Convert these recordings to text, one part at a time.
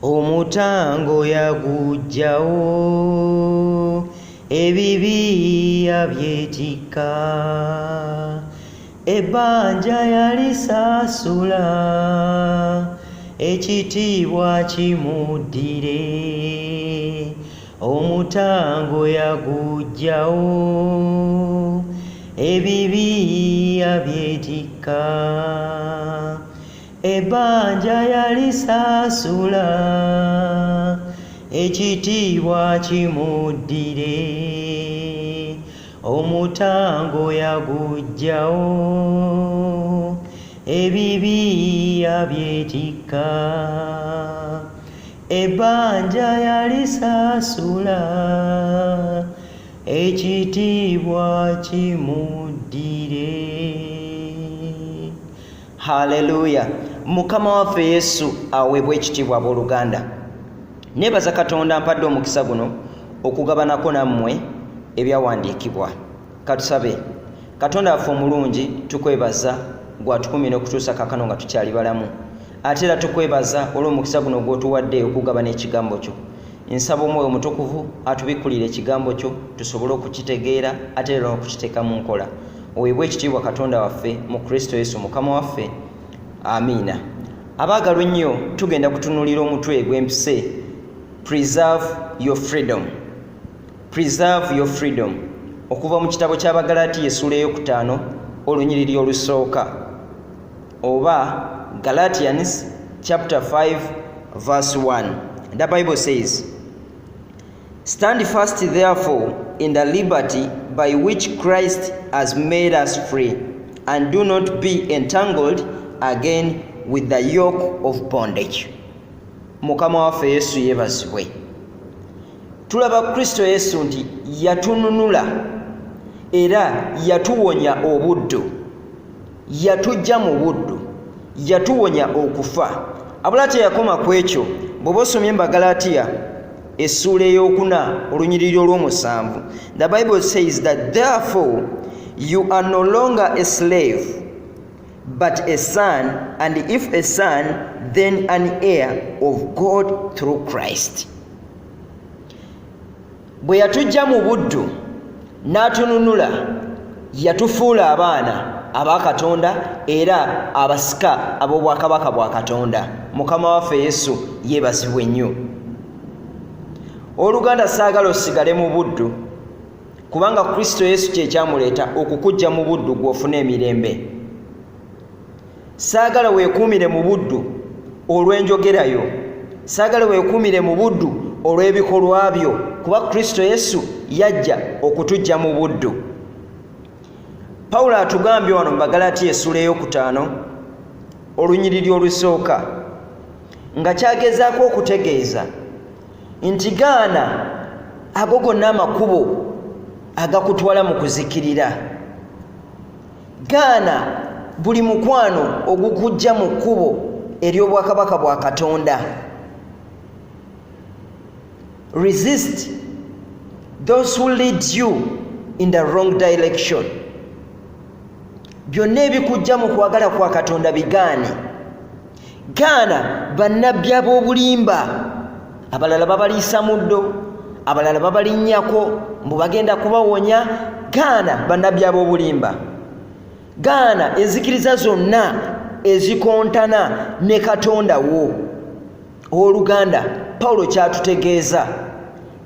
omutango yaguggyawo, ebibi yabyetikka, ebbanja yalisaasula, ekitiibwa kimuddire. Omutango yaguggyawo, ebibi yabyetikka, ebbanja yalisaasula, ekitiibwa kimuddire. Omutango yaguggyawo, ebibi yabyetikka, ebbanja yalisaasula, ekitiibwa kimuddire. Haleluya! Mukama waffe Yesu aweebwe ekitiibwa abooluganda. Neebaza Katonda ampadde omukisa guno okugabanako nammwe ebyawandiikibwa. Katusabe. Katonda waffe omulungi, tukwebaza gwatukumira okutuusa kakano nga tukyali balamu. Ate era tukwebaza olw'omukisa guno gw'otuwadde okugabana ekigambo kyo. Nsaba Omwoyo Mutukuvu atubikkulire ekigambo kyo tusobole okukitegeera ate era okukiteeka mu nkola. Oweebwe ekitiibwa Katonda waffe mu Kristo Yesu Mukama waffe. Amiina. Abaagalwa ennyo, tugenda kutunuulira omutwe gw'empise Preserve Your Freedom. Preserve Your Freedom. Okuva mu kitabo ky'Abagalaatiya essula ey'okutaano olunyiriri olusooka, oba Galatians chapter 5 verse 1. The Bible says, "Stand fast therefore in the liberty by which Christ has made us free, and do not be entangled again with the yoke of bondage." Mukama waffe Yesu yeebazibwe. Tulaba Kristo Yesu nti yatununula era yatuwonya obuddu, yatujja mu buddu, yatuwonya okufa. Abula teyakoma ku ekyo. Bw'oba osomye mu Galatiya essula ey'okuna olunyiriri olw'omusanvu, the Bible says that therefore you are no longer a slave but a son, and if a son, then an heir of God through Christ. Bwe yatujja mu buddu n'atununula, yatufuula abaana aba Katonda era abasika ab'obwakabaka bwa Katonda. Mukama waffe Yesu yeebazibwe nnyo. Oluganda saagala osigale mu buddu, kubanga Kristo Yesu kye kyamuleeta okukujja mu buddu gw'ofuna emirembe. Saagala weekuumire mu buddu olw'enjogerayo, saagala weekuumire mu buddu olw'ebikolwa byo, kuba Kristo Yesu yajja okutujja mu buddu. Pawulo atugambye wano mu Bagalatiya essula ey'okutaano olunyiriri olusooka nga kyagezaako okutegeeza nti gaana ago gonna amakubo agakutwala mu kuzikirira. Gaana buli mukwano ogukujja mu kkubo ery'obwakabaka bwa Katonda. Resist those who lead you in the wrong direction. Byonna ebikujja mu kwagala kwa Katonda bigaane. Gaana bannabbi ab'obulimba, abalala babaliisa muddo, abalala babalinnyako mbu bagenda kubawonya. Gaana bannabbi ab'obulimba. Gaana enzikiriza zonna ezikontana ne Katonda wo. Oluganda, Pawulo kyatutegeeza,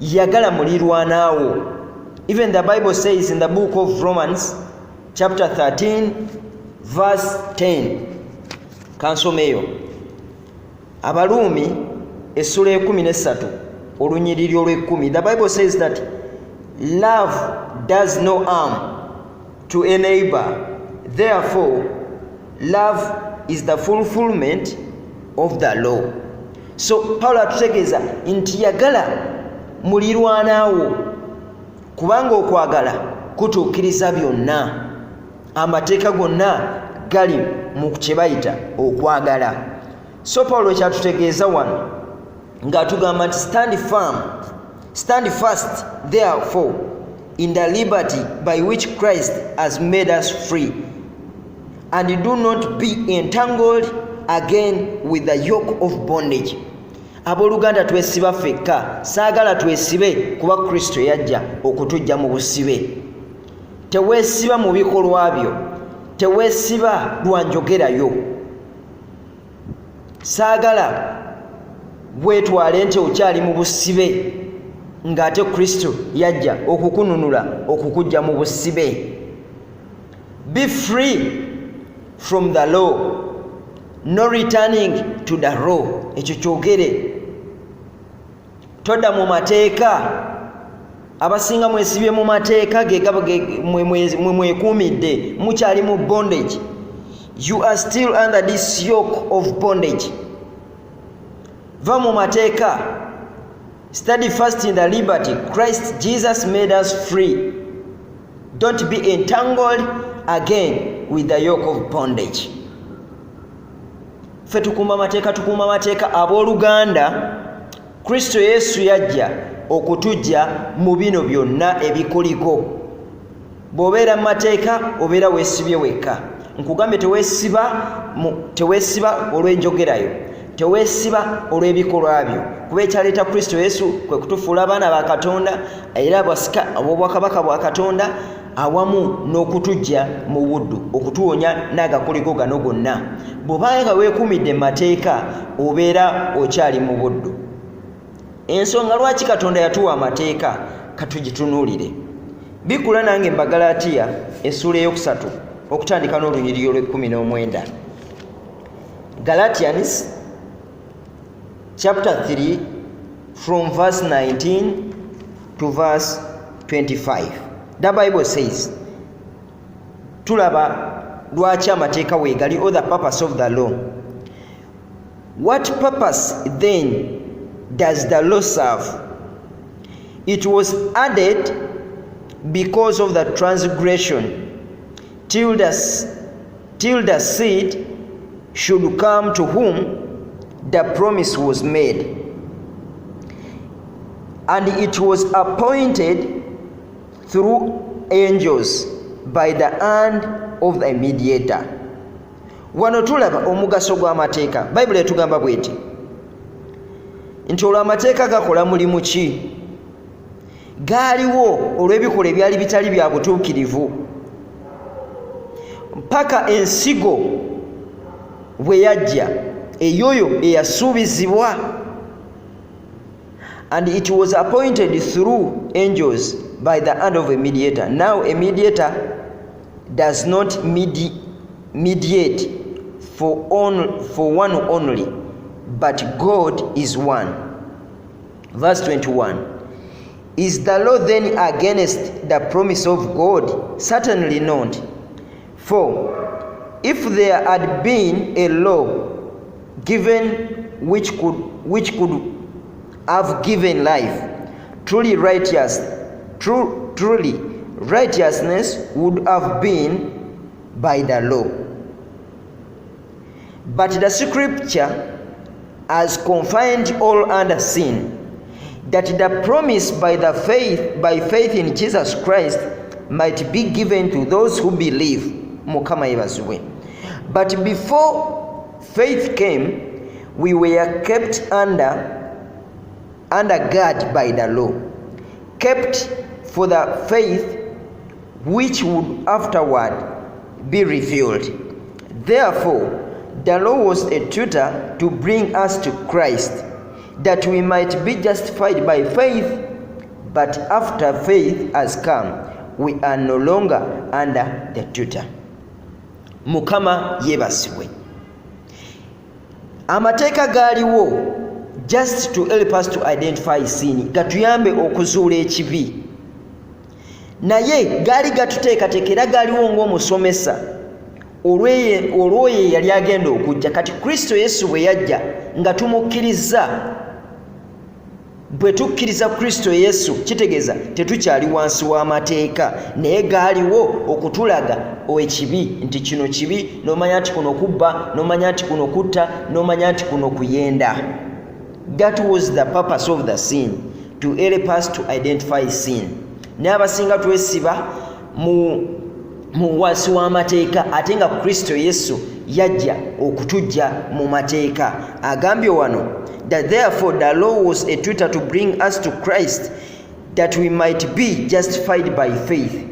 yagala mulirwanaawo. Even the Bible says in the book of Romans chapter 13 verse 10. Kansomeyo. Abaluumi essula 13 olunyiriri olw'ekumi. The Bible says that love does no harm to a neighbor. Therefore, love is the fulfillment of the law. So Paulo atutegeeza nti yagala mulirwanaawo, kubanga okwagala kutuukiriza byonna. Amateeka gonna gali mu kye bayita okwagala. So Paulo kyatutegeeza wano ng'atugamba nti stand fast therefore in the liberty by which Christ has made us free, and do not be entangled again with the yoke of bondage. Abooluganda twesiba ffekka, saagala twesibe kuba Kristo yajja okutujja mu busibe. Teweesiba mu bikolwa byo, teweesiba lwanjogerayo. Saagala bwetwale nti okyali mu busibe ng'ate Kristo yajja okukununula okukujja mu busibe. Be free from the law, no returning to the law. Ekyo kyogere. Todda mu mateeka. Abasinga mwesibye mu mateeka mwekuumidde, mukyali mu bondage. You are still under this yoke of bondage. Va mu mateeka. Study first in the liberty Christ Jesus made us free. Don't be entangled again with the yoke of bondage. Ffe tukuuma mateeka. Abooluganda, Kristo Yesu yajja okutujja mu bino byonna ebikuliko. Bw'obeera mu mateeka obeera weesibye wekka. Nkugambye teweesiba olw'enjogerayo, teweesiba olw'ebikolwa byo, kuba ekyaleeta Kristo Yesu kwe kutufuula abaana ba Katonda era abasika obwakabaka bwa Katonda awamu n'okutujja mu buddu, okutuwonya n'agakuliko gano gonna. Bw'obanga weekuumidde mu mateeka obeera okyali mu buddu. Ensonga lwaki Katonda yatuwa amateeka katugitunuulire. Bikula nange Bagalatiya essula ey'okusatu okutandika n'olunyiriri olw'19. Galatians chapter 3 from verse 19 to verse 25. The Bible says, tulaba lwaki amateeka weegali, or the purpose of the law. What purpose then does the law serve? It was added because of the transgression, till the seed should come to whom the promise was made. And it was appointed through angels by the hand of the mediator. Wano tulaba omugaso gw'amateeka. Bayibuli etugamba bw'eti nti olwo amateeka gakola mulimu ki? Gaaliwo olw'ebikolwa ebyali bitali bya butuukirivu mpaka ensigo bwe yajja eyoyo eyasuubizibwa. And it was appointed through angels by the hand of a mediator. Now a mediator does not mediate for one only, but God is one. Verse 21. Is the law then against the promise of God? Certainly not. For if there had been a law given which could have given life, truly righteousness would have been by the law. But the scripture has confined all under sin, that the promise by faith in Jesus Christ might be given to those who believe. Mukama yebazibwe. But before faith came, we were kept under guard by the law, kept for the faith which would afterward be revealed. Therefore, the law was a tutor to bring us to Christ, that we might be justified by faith. But after faith has come, we are no longer under the tutor. Mukama yebasibwe. Amateeka gaaliwo just to help us to identify sin, gatuyambe okuzuula ekibi. Naye gaali gatuteekateekera gaaliwo ng'omusomesa olw'oyo yali agenda okujja. Kati Kristo Yesu bwe yajja nga tumukkiriza, bwe tukkiriza Kristo Yesu kitegeeza tetukyali wansi w'amateeka, naye gaaliwo okutulaga ekibi, nti kino kibi, n'omanya nti kuno kubba, n'omanya nti kuno kutta, n'omanya nti kuno kuyenda. That was the purpose of the sin, to help us to identify sin. Naye abasinga twesiba mu wansi w'amateeka, ate nga Kristo Yesu yajja okutujja mu mateeka. Agambye wano that therefore the law was a tutor to bring us to Christ, that we might be justified by faith.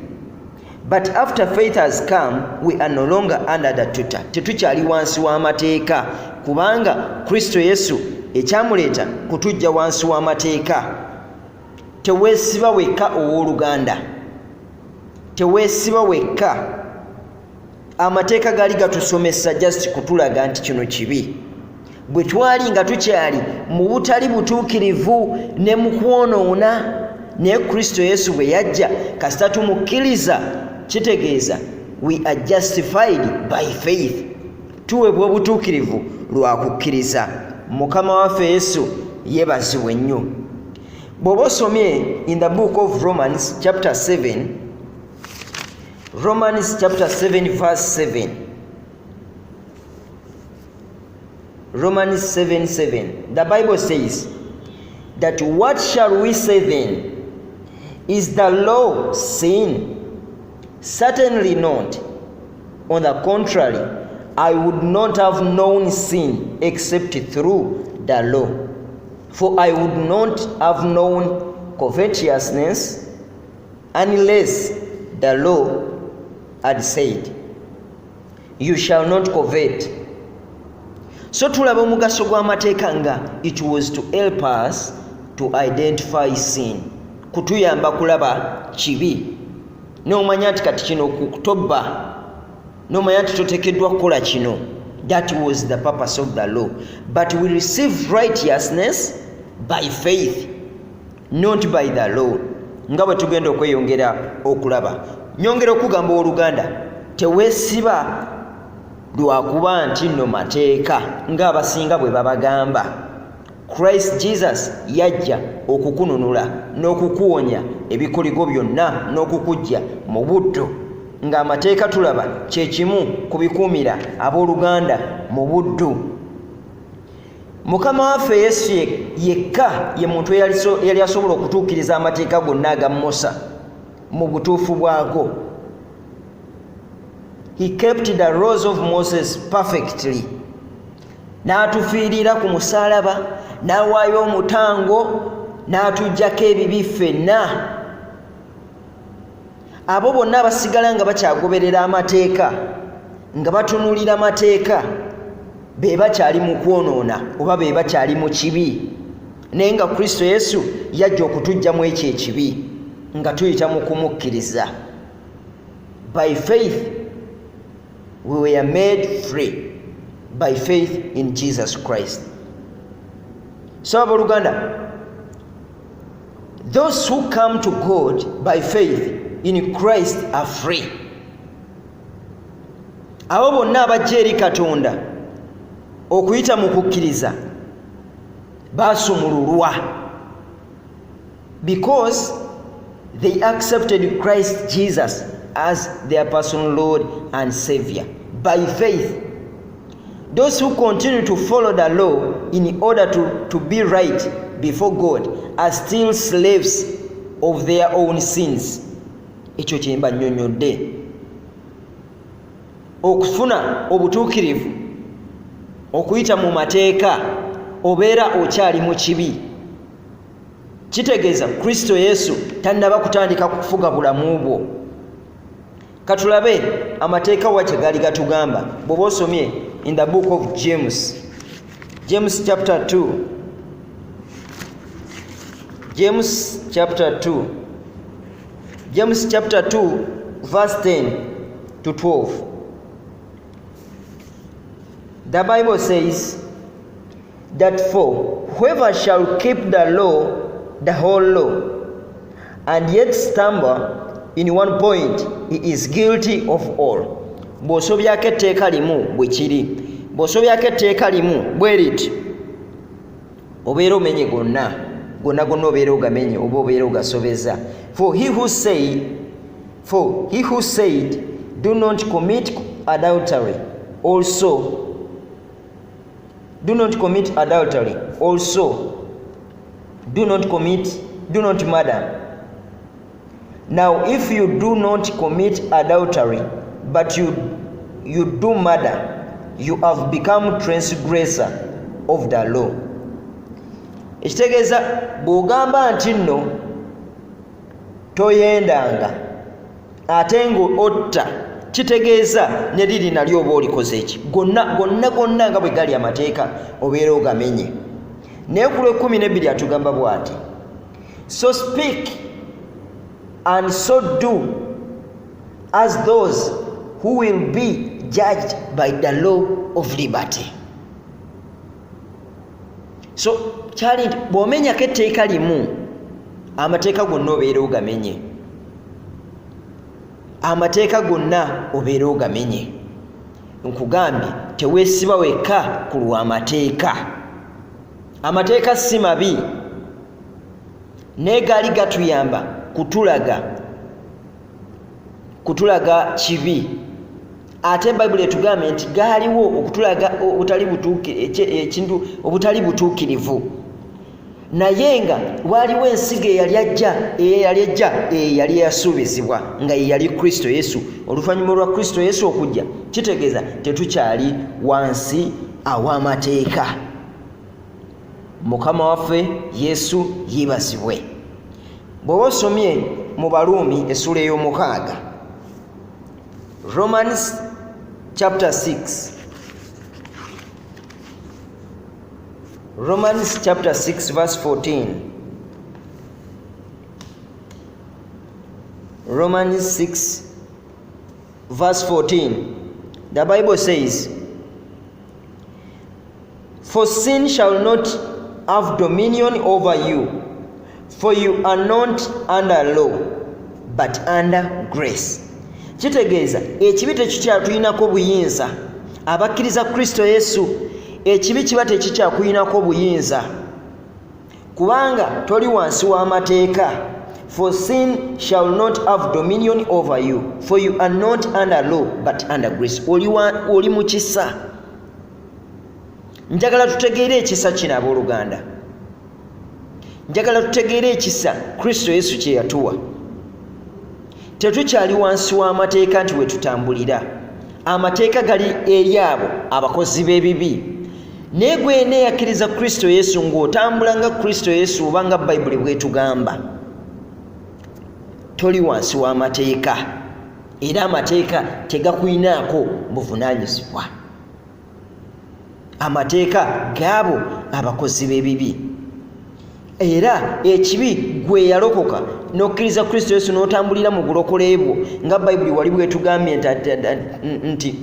But after faith has come, we are no longer under the tutor. Tetukyali wansi w'amateeka, kubanga Kristo Yesu ekyamuleeta kutujja wansi w'amateeka. Teweesiba wekka owooluganda, teweesiba wekka. Amateeka gaali gatusomesa just kutulaga nti kino kibi. Bwe twali nga tukyali mu butali butuukirivu ne mu kwonoona, naye Kristo Yesu bwe yajja kasita tumukkiriza, kitegeeza we are justified by faith. Tuweebwa obutuukirivu lwa kukkiriza. Mukama waffe Yesu yeebazibwe nnyo. Bw'oba osomye in the book of Romans chapter 7, Romans chapter 7 verse 7. Romans 7:7. The Bible says that what shall we say then? Is the law sin? Certainly not. On the contrary, I would not have known sin except through the law. For I would not have known covetousness unless the law had said, you shall not covet. So tulaba omugaso gw'amateeka nga it was to help us to identify sin, kutuyamba kulaba kibi. N'omanya nti kati kino kutobba, n'omanya nti toteekeddwa kukola kino. That was the purpose of the law. But we receive righteousness by faith, not by the law. Nga bwe tugenda okweyongera okulaba. Nyongera okugamba oluganda, teweesiba lwakuba nti nno mateeka ng'abasinga bwe babagamba. Christ Jesus yajja okukununula n'okukuwonya ebikoligo byonna n'okukujja mu buddo. Ng'amateeka tulaba kye kimu kubikuumira abooluganda mu buddu. Mukama waffe Yesu yekka ye muntu eyali asobola okutuukiriza amateeka gonna aga Musa mu butuufu bwago. He kept the laws of Moses perfectly. N'atufiirira ku musaalaba, n'awaayo omutango, n'atuggyako ebibi ffenna. Abo bonna abasigala nga bakyagoberera amateeka, nga batunuulira amateeka, be bakyali mu kwonoona oba be bakyali mu kibi. Naye nga Kristo Yesu yajja okutuggyamu ekyo ekibi nga tuyita mu kumukkiriza. By faith we were made free. By faith in Jesus Christ. So abooluganda, those who come to God by faith in Christ are free. Abo bonna abajja eri Katonda okuyita mu kukkiriza basumululwa, because they accepted Christ Jesus as their personal Lord and Savior by faith. Those who continue to follow the law in order to be right before God are still slaves of their own sins. Ekyo kyemba nnyonnyodde. Okufuna obutuukirivu, okuyita mu mateeka, obeera okyali mu kibi. Kitegeeza Kristo Yesu tannaba kutandika kufuga bulamu bwo. Katulabe amateeka wa kye gali gatugamba. Bw'oba osomye in the book of James, James chapter 2, James chapter 2, James chapter 2 verse 10 to 12. The Bible says that for whoever shall keep the law, the whole law, and yet stumble in one point, he is guilty of all. Bw'osobyako etteeka limu bwe kiri, bw'osobyako etteeka limu bwe liti, obeera omenye gonna gonna obeera ogamenye oba obeera ogasobeza. For he who said do not commit adultery, also do not murder. Now if you do not commit adultery, but you do murder, you have become transgressor of the law. ekitegeeza bw'ogamba nti nno toyendanga ate ng'otta kitegeeza ne liri nalyo oba olikoze eki gonna nga bwe gali amateeka obeera ogamenye. naye ku Lw'ekkumi atugamba bw'ati, so speak and so do as those who will be judged by the law of liberty. So kyali nti bw'omenyako etteeka limu amateeka gonna obeera ogamenye, amateeka gonna obeera ogamenye. Nkugambye teweesiba wekka ku lw'amateeka. Amateeka si mabi naye gaali gatuyamba kutulaga kibi, ate Bayibuli etugambye nti gaaliwo okutulaga obutali butuukirivu. naye nga waliwo ensigo eyali yasuubizibwa nga yali Kristo Yesu. Oluvannyuma lwa Kristo Yesu okujja kitegeeza tetukyali wansi aw'amateeka. Mukama waffe Yesu yeebazibwe. Bw'oba osomye mu Baluumi essula ey'omukaaga, Romans chapter 6, Romans chapter 6 verse 14. Romans 6 verse 14. The Bible says, for sin shall not have dominion over you, for you are not under law, but under grace. Kitegeeza ekibi tekikyatuyinako buyinza. Abakkiriza Kristo Yesu ekibi kiba tekikyakuyinako buyinza, kubanga toli wansi w'amateeka. For sin shall not have dominion over you, for you are not under law but under grace. Oli mu kisa. Njagala tutegeere ekisa kino abooluganda. Njagala tutegeere ekisa Kristo Yesu kye yatuwa. Tetukyali wansi w'amateeka nti we tutambulira. Amateeka gali eri abo abakozi b'ebibi. Naye gwe neeyakkiriza Kristo Yesu ng'otambula nga Kristo Yesu oba nga Bayibuli bw'etugamba, toli wansi w'amateeka, era amateeka tegakuyinaako buvunaanyizibwa. Amateeka gaabo abakozi b'ebibi. Era ekibi gwe yalokoka n'okkiriza Kristo Yesu n'otambulira mu bulokole bwo nga Bayibuli wali bw'etugambye nti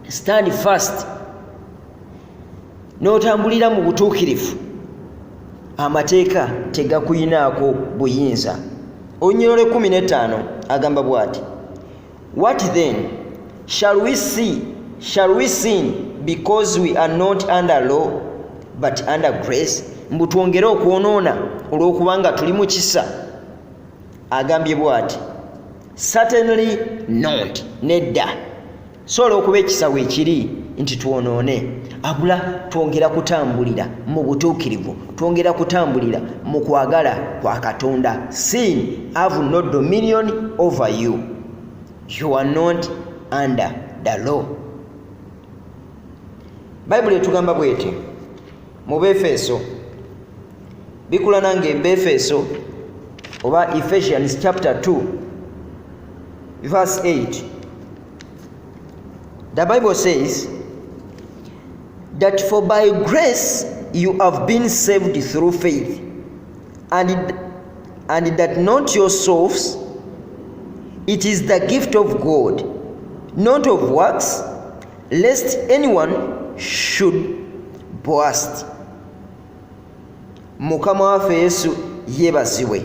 stand fast, n'otambulira mu butuukirivu, amateeka tegakuyinaako buyinza. Olunyiriro 15 agamba bw'ati, what then shall we sin because we are not under law but under grace? Mbu twongere okwonoona olw'okubanga tuli mu kisa? Agambye bw'ati, certainly not, nedda. So olw'okuba ekisa weekiri nti twonoone, abula twongera kutambulira mu butuukirivu, twongera kutambulira mu kwagala kwa Katonda. Sin have no dominion over you, you are not under the law. Bayibuli etugamba bw'eti mu Befeso, bikula nange Befeso oba Ephesians chapter 2 verse 8. The Bible says that for by grace you have been saved through faith, and that not yourselves, it is the gift of God, not of works, lest anyone should boast. Mukama waffe Yesu yeebazibwe.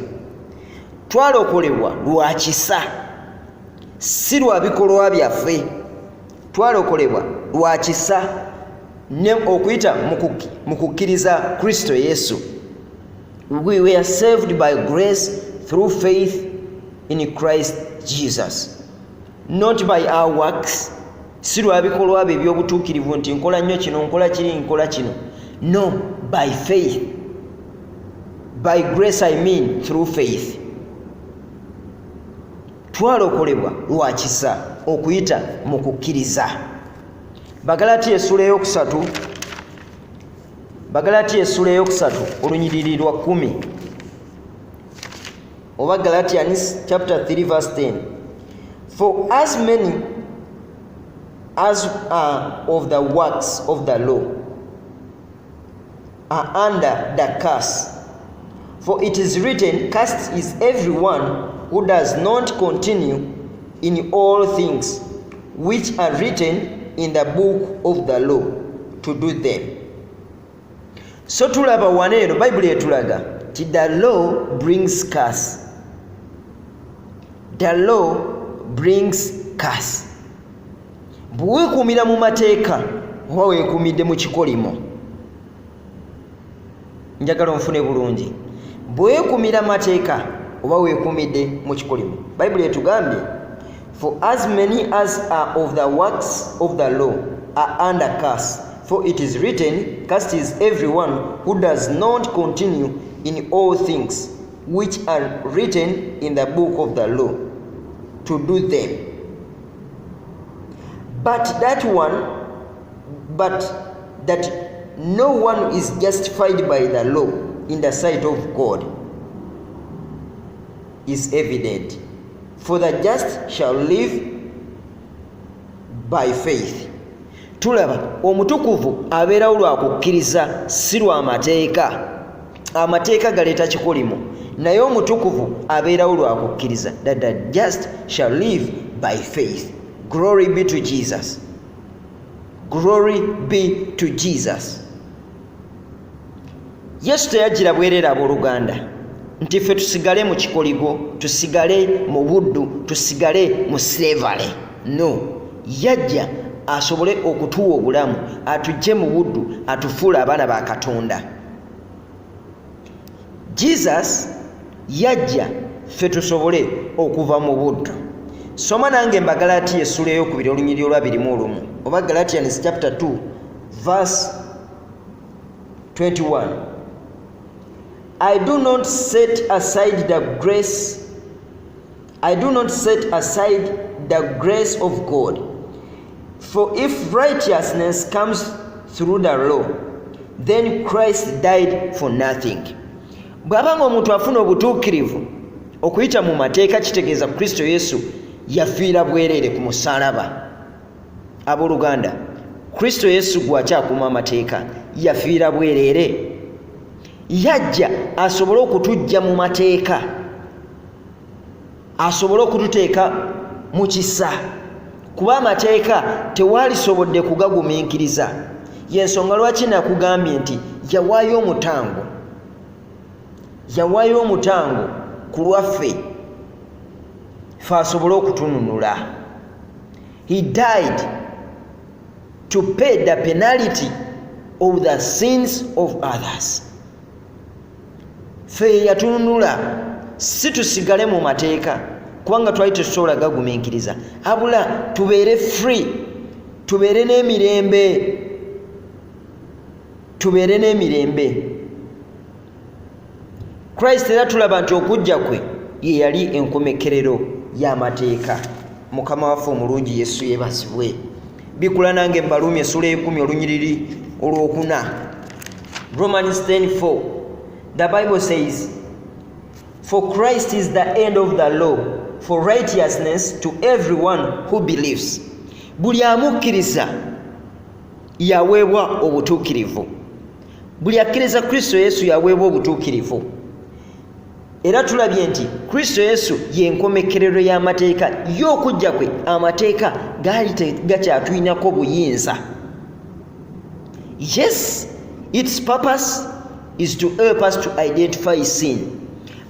Twalokolebwa lwa kisa, si lwa bikolwa byaffe. Twalokolebwa lwa kisa ne okuyita mu kukkiriza Kristo Yesu. We were saved by grace through faith in Christ Jesus, not by our works. Si lwa bikolwa bye eby'obutuukirivu nti nkola nnyo kino, nkola kiri, nkola kino. No, by faith. By grace I mean through faith. Twalokolebwa lwa kisa okuyita mu kukkiriza. Bagalatiya essula ey'okusatu Bagalatiya essula eyokusatu olunyiriri lwa 10 oba Galatians chapter 3 verse 10. For as many as are of the works of the law are under the curse. For it is written, cursed is everyone who does not continue in all things which are written in the book of the law to do them. So tulaba waneeno Bible etulaga ti the law brings curse. The law brings curse. Bweweekuumira mu mateeka oba weekuumidde mu kikolimo, njagala onfune bulungi, bweweekuumira mateeka oba weekuumidde mu kikolimo, Bible etugambye for as many as are of the works of the law are under curse. For it is written, cursed is everyone who does not continue in all things which are written in the book of the law to do them. But that no one is justified by the law in the sight of God is evident. For the just shall live by faith. Tulaba omutukuvu abeerawo lwa kukkiriza si lwa mateeka. Amateeka galeeta kikolimo, naye omutukuvu abeerawo lwa kukkiriza. That the just shall live by faith. Glory be to Jesus. Glory be to Jesus. Yesu teyagira bwereere abooluganda nti ffe tusigale mu kikoligo, tusigale mu buddu, tusigale mu slavery. No, yajja asobole okutuwa obulamu, atujje mu buddu, atufuule abaana ba Katonda. Jesus yajja ffe tusobole okuva mu buddu. Soma nange Bagalatiya essula ey'okubiri olunyiriri olwa 21 oba Galatians chapter 2 verse 21. I do not set aside the grace of God. For if righteousness comes through the law, then Christ died for nothing. Bw'abanga omuntu afuna obutuukirivu okuyita mu mateeka, kitegeeza Kristo Yesu yafiira bwereere ku musaalaba. Abooluganda, Kristo Yesu gw'akyakuuma amateeka yafiira bwereere. Yajja asobole okutujja mu mateeka, asobole okututeeka mu kisa, kuba amateeka tewaalisobodde kugagumiikiriza. Y'ensonga lwaki nakugambye nti yawaayo omutango ku lwaffe ffe asobole okutununula. He died to pay the penalty of the sins of others. Ffe yatununula, si tusigale mu mateeka kubanga twali tetusobola gagumiikiriza, abula tubeere free, tubeere n'emirembe. Christ era tulaba nti okujja kwe ye yali enkomekerero y'amateeka. Mukama waffe omulungi Yesu yeebazibwe. Bikula nange Baluumi essula 10 olunyiriri olwokuna. Romans 10:4. The Bible says, for Christ is the end of the law for righteousness to everyone who believes. Buli amukkiriza yaweebwa obutuukirivu. Buli akkiriza Kristo Yesu yaweebwa obutuukirivu. Era tulabye nti Kristo Yesu y'enkomekerero y'amateeka y'okujja kwe. Amateeka gaali tegakyatuyinako buyinza. Yes, its purpose is to help us to identify sin,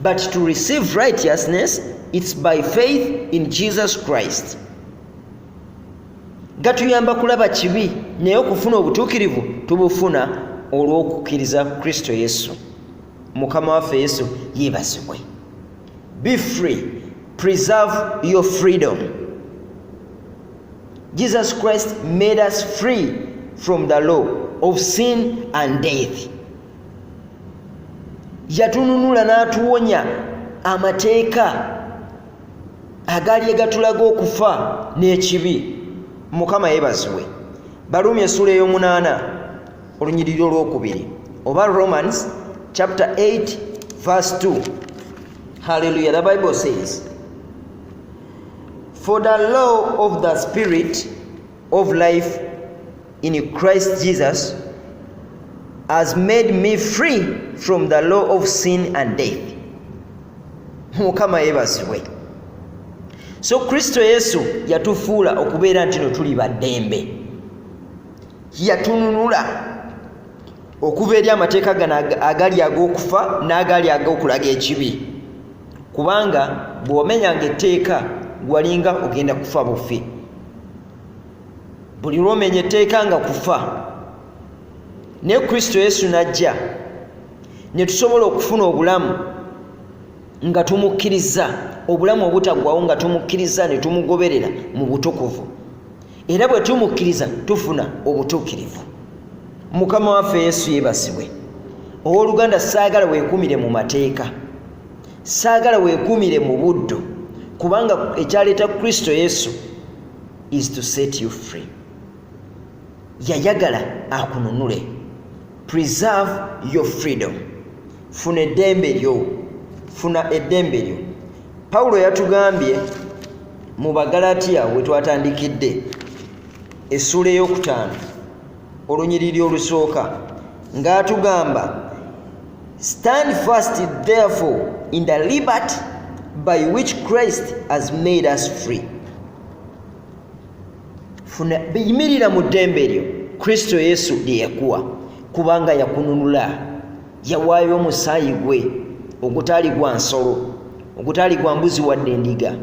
but to receive righteousness, it's by faith in Jesus Christ. Gatuyamba kulaba kibi, naye okufuna obutuukirivu tubufuna olw'okukkiriza Kristo Yesu. Mukama waffe Yesu yeebazibwe. Be free. Preserve your freedom. Jesus Christ made us free from the law of sin and death. Yatununula n'atuwonya amateeka agaali gatulaga okufa n'ekibi. Mukama yeebazibwe. Baluumi essula 8 olunyiriri olw'okubiri. oba Romans chapter 8 verse 2. Hallelujah. The Bible says, for the law of the Spirit of life in Christ Jesus has made me free from the law of sin and death. Mukama yebazibwe. So Kristo Yesu yatufuula okubeera nti no tuli baddembe. Yatununula okuva eri amateeka gano agali ag'okufa n'agali ag'okulaga ekibi. Kubanga bw'omenyanga etteeka walinga ogenda kufa bufi. Buli lw'omenya etteeka nga kufa. Ne Kristo Yesu najja ne tusobola okufuna obulamu nga tumukkiriza, obulamu obutaggwawo nga tumukkiriza ne tumugoberera mu butukuvu. Era bwe tumukkiriza tufuna obutuukirivu. Mukama waffe Yesu yeebazibwe. Owooluganda saagala weekumire mu mateeka, saagala weekumire mu buddo, kubanga ekyaleeta Kristo Yesu is to set you free. Yayagala akununule. Preserve your freedom. Funa eddembe lyo, funa eddembe lyo. Pawulo yatugambye mu Bagalatiya we twatandikidde essula ey'okutaano olunyiriri olusooka ng'atugamba, stand fast therefore in the liberty by which Christ has made us free. Funa biyimirira mu ddembe lyo Kristo Yesu lye yakuwa, kubanga yakununula. Yawaayo omusaayi gwe ogutaali gwa nsolo, ogutaali gwa mbuzi wadde endiga,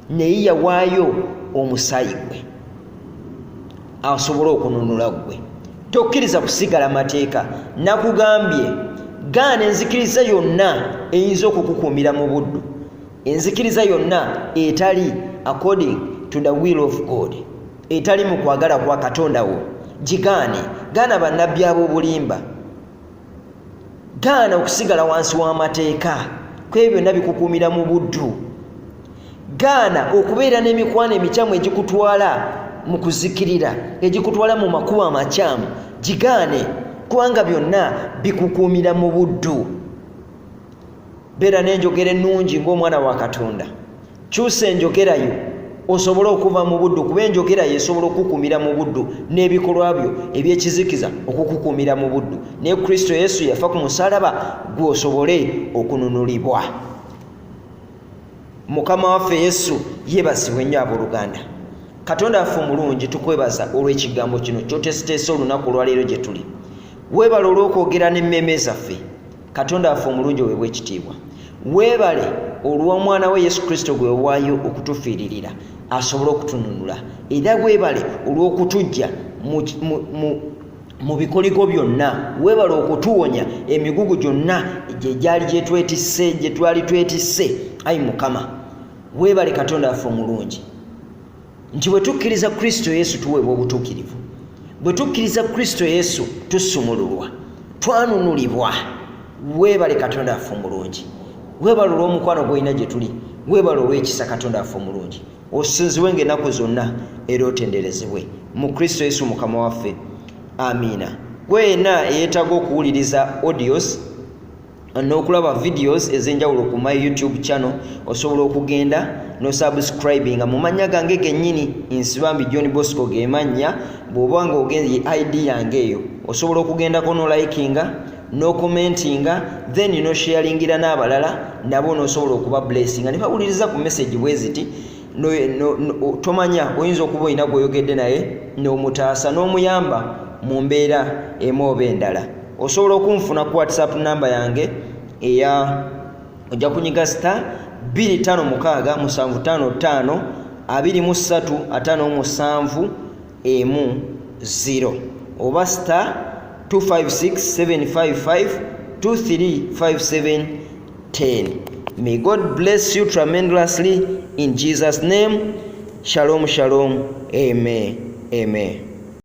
naye yawaayo omusaayi gwe asobole okununula gwe. Tokkiriza kusigala mateeka. Nakugambye gaana enzikiriza yonna eyinza okukukuumira mu buddu, enzikiriza yonna etali according to the will of God, etali mu kwagala kwa Katonda wo, gigaane. Gaana bannabbi ab'obulimba, gaana okusigala wansi w'amateeka kwebyo byonna bikukuumira mu buddu. Gaana okubeera n'emikwano emikyamu egikutwala mu kuzikirira, egikutwala mu makubo amakyamu, gigaane, kubanga byonna bikukuumira mu buddu. Beera n'enjogera ennungi ng'omwana wa Katonda. Kyusa enjogerayo osobole okuva mu buddu, kuba enjogera yesobola okukukumira mu buddu n'ebikolwa byo ebyekizikiza okukukumira mu buddu. Naye Kristo Yesu yafa ku musalaba gw'osobole okununulibwa. Mukama waffe Yesu yeebazibwe nnyo abooluganda. Katonda waffe omulungi, tukwebaza olw'ekigambo kino ky'otesiteese olunaku olwaleero gye tuli. Weebale olw'okwogera n'emmeeme zaffe. Katonda waffe omulungi oweebwe ekitiibwa. Weebale olw'omwana we Yesu Kristo gwe wawaayo okutufiiririra asobole okutununula. Era weebale olw'okutujja mu bikoligo byonna. Weebale okutuwonya emigugu gyonna gye gyali gyetwetisse, gye twali twetisse. Ayi Mukama, weebale Katonda waffe omulungi, nti bwe tukkiriza Kristo Yesu tuweebwa obutuukirivu. Bwe tukkiriza Kristo Yesu tusumululwa, twanunulibwa. Weebale Katonda waffe omulungi. Weebale olw'omukwano gw'olina gye tuli. Weebale olw'ekisa Katonda waffe omulungi. Osinziwenga ennaku zonna era otenderezebwe mu Kristo Yesu Mukama waffe. Amiina. Gwe yenna eyeetaaga okuwuliriza audios n'okulaba videos ez'enjawulo ku my YouTube channel, osobola okugenda no subscribinga mu mannya gange gennyini, Nsibambi John Bosco ge mannya. Bw'oba nga ogenze ID yange eyo, osobola okugendako no likinga, no commentinga, then no sharingira n'abalala, nabo n'osobola okuba blessinga ne bawuliriza ku message bwe ziti. Tomanya oyinza okuba olina gw'oyogedde naye n'omutaasa n'omuyamba mu mbeera emu oba endala. Osobola okunfuna ku WhatsApp namba yange eya ojja kunyiga star 256 755 235 570 oba star 256 755 2357 10. May God bless you tremendously in Jesus' name. Shalom, shalom. Amen. Amen.